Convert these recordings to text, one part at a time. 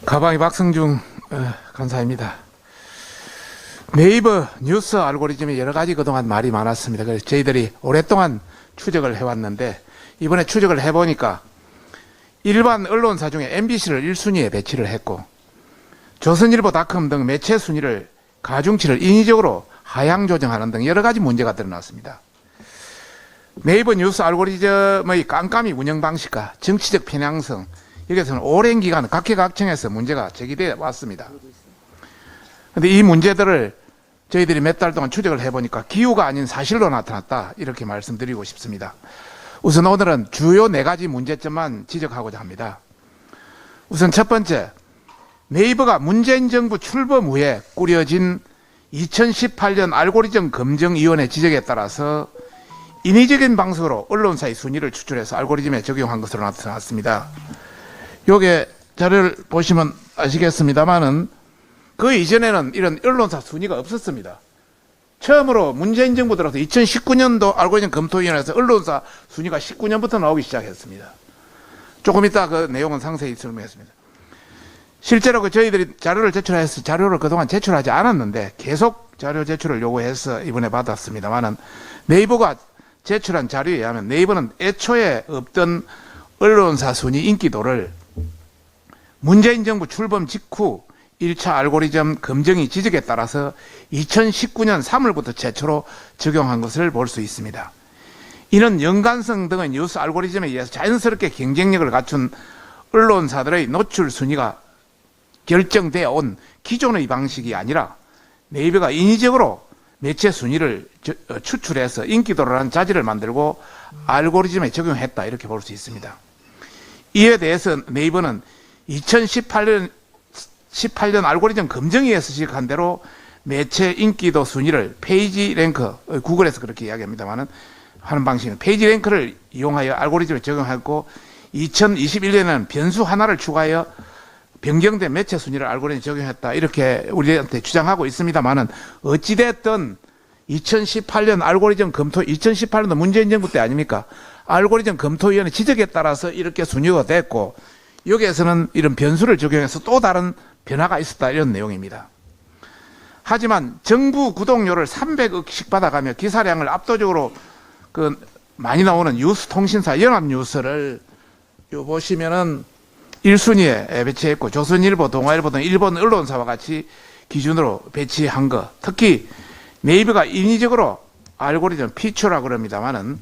가방이 박성중 간사입니다. 네이버 뉴스 알고리즘이 여러 가지 그동안 말이 많았습니다. 그래서 저희들이 오랫동안 추적을 해왔는데 이번에 추적을 해보니까 일반 언론사 중에 MBC를 1순위에 배치를 했고 조선일보닷컴 등 매체 순위를 가중치를 인위적으로 하향 조정하는 등 여러 가지 문제가 드러났습니다. 네이버 뉴스 알고리즘의 깜깜이 운영 방식과 정치적 편향성, 여기에서는 오랜 기간 각계각층에서 문제가 제기되어 왔습니다. 그런데 이 문제들을 저희들이 몇 달 동안 추적을 해보니까 기우가 아닌 사실로 나타났다, 이렇게 말씀드리고 싶습니다. 우선 오늘은 주요 4가지 문제점만 지적하고자 합니다. 우선 첫 번째, 네이버가 문재인 정부 출범 후에 꾸려진 2018년 알고리즘 검증위원회 지적에 따라서 인위적인 방식으로 언론사의 순위를 추출해서 알고리즘에 적용한 것으로 나타났습니다. 요게 자료를 보시면 아시겠습니다만은 그 이전에는 이런 언론사 순위가 없었습니다. 처음으로 문재인 정부 들어서 2019년도 알고리즘 검토위원회에서 언론사 순위가 19년부터 나오기 시작했습니다. 조금 이따 그 내용은 상세히 설명했습니다. 실제로 그 저희들이 자료를 제출해서 자료를 그동안 제출하지 않았는데 계속 자료 제출을 요구해서 이번에 받았습니다만은 네이버가 제출한 자료에 의하면 네이버는 애초에 없던 언론사 순위 인기도를 문재인 정부 출범 직후 1차 알고리즘 검증이 지적에 따라서 2019년 3월부터 최초로 적용한 것을 볼 수 있습니다. 이는 연관성 등의 뉴스 알고리즘에 의해서 자연스럽게 경쟁력을 갖춘 언론사들의 노출 순위가 결정되어 온 기존의 방식이 아니라 네이버가 인위적으로 매체 순위를 추출해서 인기도라는 자질을 만들고 알고리즘에 적용했다, 이렇게 볼 수 있습니다. 이에 대해서 네이버는 2018년 알고리즘 검증위에서 지적한 대로 매체 인기도 순위를 페이지 랭크, 구글에서 그렇게 이야기합니다만은 하는 방식은 페이지 랭크를 이용하여 알고리즘에 적용했고 2021년에는 변수 하나를 추가하여 변경된 매체 순위를 알고리즘에 적용했다, 이렇게 우리한테 주장하고 있습니다만은 어찌됐든 2018년 알고리즘 검토, 2018년도 문재인 정부 때 아닙니까? 알고리즘 검토위원회 지적에 따라서 이렇게 순위가 됐고 여기에서는 이런 변수를 적용해서 또 다른 변화가 있었다, 이런 내용입니다. 하지만 정부 구독료를 300억씩 받아가며 기사량을 압도적으로 많이 나오는 뉴스 통신사 연합뉴스를 요 보시면은 1순위에 배치했고 조선일보, 동아일보 등 일본 언론사와 같이 기준으로 배치한 것, 특히 네이버가 인위적으로 알고리즘 피처라고 그럽니다만은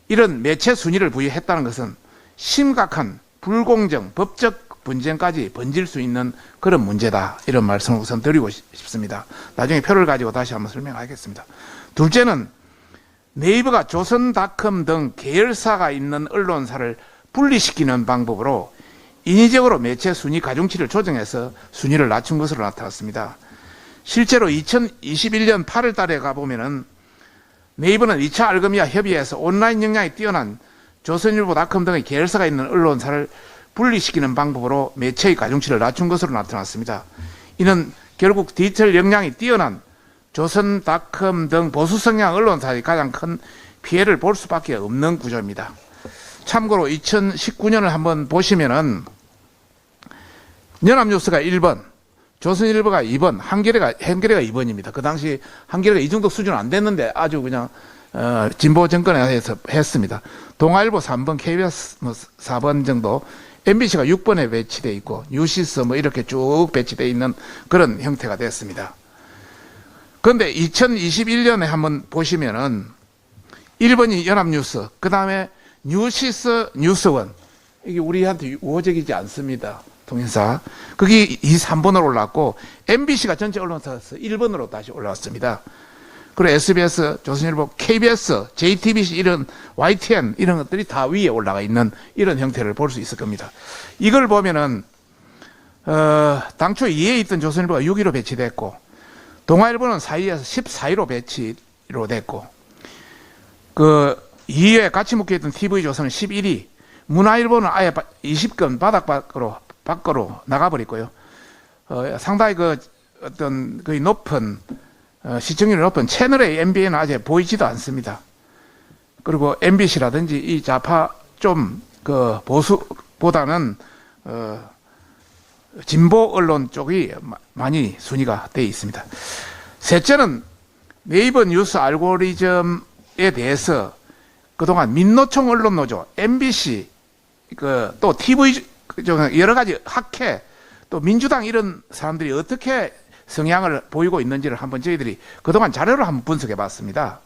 이런 매체 순위를 부여했다는 것은 심각한 불공정, 법적 분쟁까지 번질 수 있는 그런 문제다, 이런 말씀을 우선 드리고 싶습니다. 나중에 표를 가지고 다시 한번 설명하겠습니다. 둘째는 네이버가 조선닷컴 등 계열사가 있는 언론사를 분리시키는 방법으로 인위적으로 매체 순위 가중치를 조정해서 순위를 낮춘 것으로 나타났습니다. 실제로 2021년 8월 달에 가보면은 네이버는 2차 알고리즘과 협의해서 온라인 역량이 뛰어난 조선일보닷컴 등의 계열사가 있는 언론사를 분리시키는 방법으로 매체의 가중치를 낮춘 것으로 나타났습니다. 이는 결국 디지털 역량이 뛰어난 조선닷컴 등 보수 성향 언론사의 가장 큰 피해를 볼 수밖에 없는 구조입니다. 참고로 2019년을 한번 보시면은 연합뉴스가 1번, 조선일보가 2번, 한겨레가 2번입니다. 그 당시 한겨레가 이 정도 수준은 안 됐는데 아주 그냥 진보 정권에서 했습니다. 동아일보 3번, KBS 4번 정도, MBC가 6번에 배치되어 있고 뉴시스 이렇게 쭉 배치되어 있는 그런 형태가 됐습니다. 그런데 2021년에 한번 보시면은 1번이 연합뉴스, 그 다음에 뉴시스, 뉴스원, 이게 우리한테 우호적이지 않습니다. 통신사. 그게 2, 3번으로 올랐고 MBC가 전체 언론사에서 1번으로 다시 올라왔습니다. 그리고 SBS, 조선일보, KBS, JTBC 이런 YTN 이런 것들이 다 위에 올라가 있는 이런 형태를 볼 수 있을 겁니다. 이걸 보면은 당초 2위에 있던 조선일보가 6위로 배치됐고 동아일보는 4위에서 14위로 배치로 됐고 그 2위에 같이 묶여있던 TV조선은 11위, 문화일보는 아예 20권 바닥 밖으로 나가버렸고요. 상당히 어떤 거의 높은 시청률이 높은 채널의 MBN은 아직 보이지도 않습니다. 그리고 MBC라든지 이 좌파 좀 보수보다는 진보 언론 쪽이 많이 순위가 되어 있습니다. 셋째는 네이버 뉴스 알고리즘에 대해서 그동안 민노총 언론노조, MBC, 또 TV, 여러 가지 학회, 또 민주당 이런 사람들이 어떻게 성향을 보이고 있는지를 한번 저희들이 그동안 자료를 한번 분석해 봤습니다.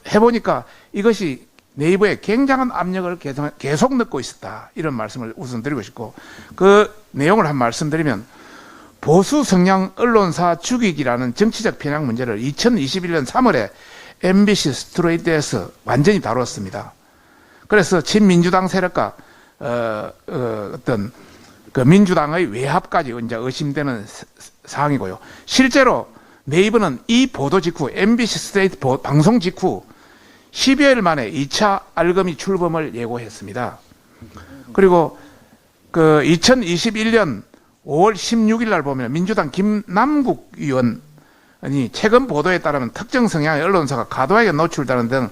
해보니까 이것이 네이버에 굉장한 압력을 계속 넣고 있었다. 이런 말씀을 우선 드리고 싶고, 그 내용을 한 말씀드리면, 보수 성향 언론사 죽이기라는 정치적 편향 문제를 2021년 3월에 MBC 스트레이트에서 완전히 다뤘습니다. 그래서 친민주당 세력과 어떤 그 민주당의 외합까지 이제 의심되는 사항이고요. 실제로 네이버는 이 보도 직후, MBC 스트레이트 방송 직후 12일 만에 2차 알검이 출범을 예고했습니다. 그리고 그 2021년 5월 16일 날 보면 민주당 김남국 의원이 최근 보도에 따르면 특정 성향의 언론사가 과도하게 노출되는 등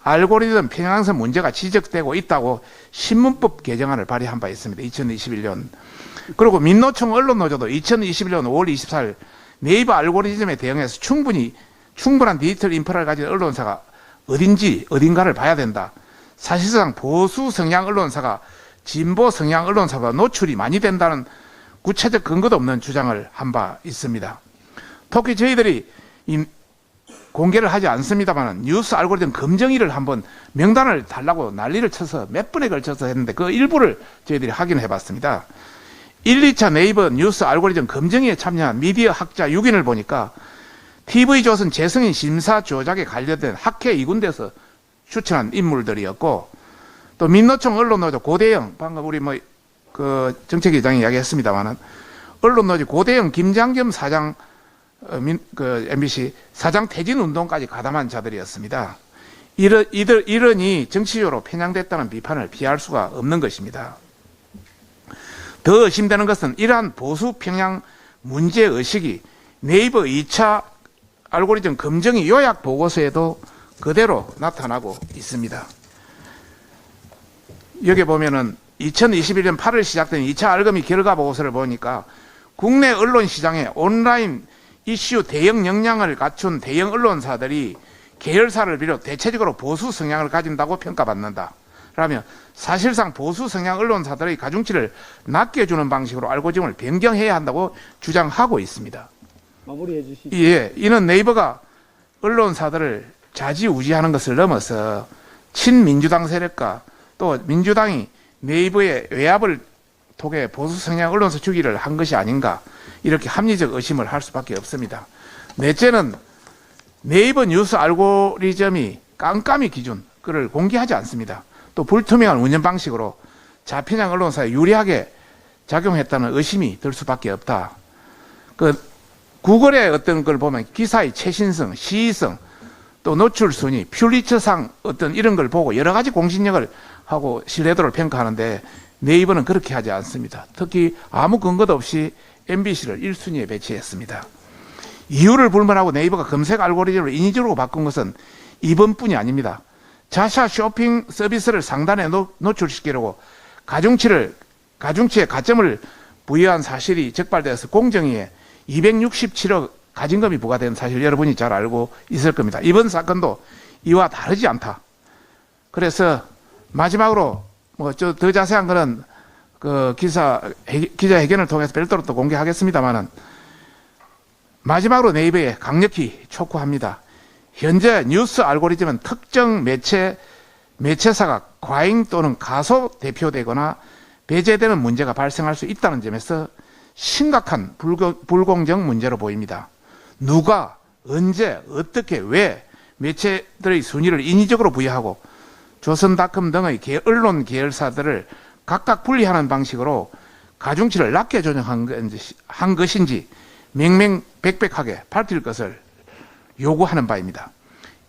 알고리즘 편향성 문제가 지적되고 있다고 신문법 개정안을 발의한 바 있습니다. 2021년. 그리고 민노총 언론노조도 2021년 5월 24일 네이버 알고리즘에 대응해서 충분한 디지털 인프라를 가진 언론사가 어딘가를 봐야 된다. 사실상 보수 성향 언론사가 진보 성향 언론사보다 노출이 많이 된다는 구체적 근거도 없는 주장을 한 바 있습니다. 특히 저희들이 공개를 하지 않습니다만 뉴스 알고리즘 검증위를 한번 명단을 달라고 난리를 쳐서 몇 번에 걸쳐서 했는데 그 일부를 저희들이 확인해 봤습니다. 1, 2차 네이버 뉴스 알고리즘 검증위에 참여한 미디어 학자 6인을 보니까 TV조선 재승인 심사 조작에 관련된 학회 2군데에서 추천한 인물들이었고, 또 민노총 언론노조 고대영, 방금 우리 그 정책위장이 이야기했습니다만은 언론노조 고대영 김장겸 사장, MBC 사장 퇴진 운동까지 가담한 자들이었습니다. 이러니 정치적으로 편향됐다는 비판을 피할 수가 없는 것입니다. 더 의심되는 것은 이러한 보수 편향 문제 의식이 네이버 2차 알고리즘 검증이 요약 보고서에도 그대로 나타나고 있습니다. 여기 보면은 2021년 8월 시작된 2차 알검이 결과 보고서를 보니까 국내 언론 시장에 온라인 이슈 대응 역량을 갖춘 대형 언론사들이 계열사를 비롯 대체적으로 보수 성향을 가진다고 평가받는다. 그러면 사실상 보수 성향 언론사들의 가중치를 낮게 주는 방식으로 알고리즘을 변경해야 한다고 주장하고 있습니다. 마무리해 주시죠. 예, 이는 네이버가 언론사들을 좌지우지하는 것을 넘어서 친민주당 세력과 또 민주당이 네이버의 외압을 통해 보수 성향 언론사 주기를 한 것이 아닌가, 이렇게 합리적 의심을 할 수밖에 없습니다. 넷째는 네이버 뉴스 알고리즘이 깜깜이 기준을 공개하지 않습니다. 또 불투명한 운영 방식으로 좌편향 언론사에 유리하게 작용했다는 의심이 들 수밖에 없다. 구글의 어떤 걸 보면 기사의 최신성, 시의성, 또 노출 순위, 퓰리처상 어떤 이런 걸 보고 여러 가지 공신력을 하고 신뢰도를 평가하는데 네이버는 그렇게 하지 않습니다. 특히 아무 근거도 없이 MBC를 1순위에 배치했습니다. 이유를 불문하고 네이버가 검색 알고리즘을 인위적으로 바꾼 것은 이번뿐이 아닙니다. 자사 쇼핑 서비스를 상단에 노출시키려고 가중치에 가점을 부여한 사실이 적발되어서 공정위에 267억 가징금이 부과된 사실 여러분이 잘 알고 있을 겁니다. 이번 사건도 이와 다르지 않다. 그래서 마지막으로 더 자세한 거는 그 기자회견을 통해서 별도로 또 공개하겠습니다만은, 마지막으로 네이버에 강력히 촉구합니다. 현재 뉴스 알고리즘은 특정 매체사가 과잉 또는 가소 대표되거나 배제되는 문제가 발생할 수 있다는 점에서 심각한 불공정 문제로 보입니다. 누가, 언제, 어떻게, 왜 매체들의 순위를 인위적으로 부여하고 조선닷컴 등의 언론 계열사들을 각각 분리하는 방식으로 가중치를 낮게 조정한 것인지 명명백백하게 밝힐 것을 요구하는 바입니다.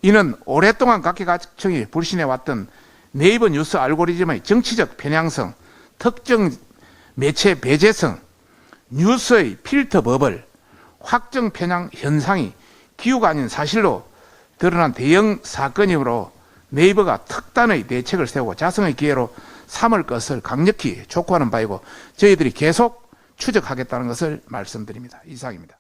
이는 오랫동안 각계각층이 불신해왔던 네이버 뉴스 알고리즘의 정치적 편향성, 특정 매체 배제성, 뉴스의 필터 버블, 확정 편향 현상이 기우가 아닌 사실로 드러난 대형 사건이므로 네이버가 특단의 대책을 세우고 자성의 기회로 삼을 것을 강력히 촉구하는 바이고, 저희들이 계속 추적하겠다는 것을 말씀드립니다. 이상입니다.